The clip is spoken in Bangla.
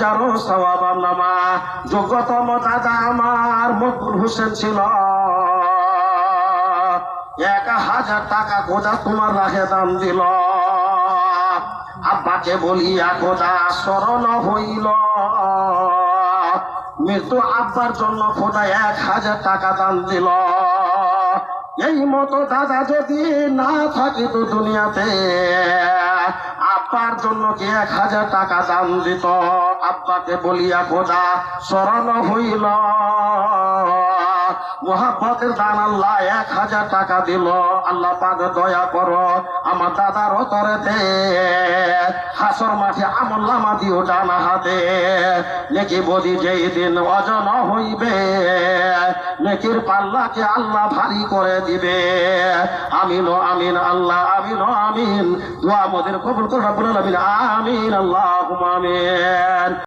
যারো সওয়াব নামা। যোগ্যতম দাদা আমার মকবুল হোসেন ছিল। 1000 টাকা খোদা তোমার রাখে দাম দিল। আব্বাকে বলিয়া খোদা স্মরণ হইল। মৃত্যু আব্বার জন্য খোদা 1000 টাকা দান দিল। এই মতো দাদা যদি না থাকিত দুনিয়াতে, আব্বার জন্য কি 1000 টাকা দান দিত? আব্বাকে বলিয়া খোদা স্মরণ হইল। মোহাব্বতের দান আল্লাহ 1000 টাকা দিল। আল্লাহ পাক দয়া করো আমার দাদার তরেতে হাসর মাঠে আমলনামা দিও ডানা হাতে। নেকি বদি যেই দিন ওজন হইবে, নেকির পাল্লাকে আল্লাহ ভারী করে দিবে। আমিন ও আমিন আল্লাহ আমিন ও আমিন। দোয়া আমাদের কবুল করো রব্বুল আলামিন। আমিন আল্লাহুম্মা আমিন।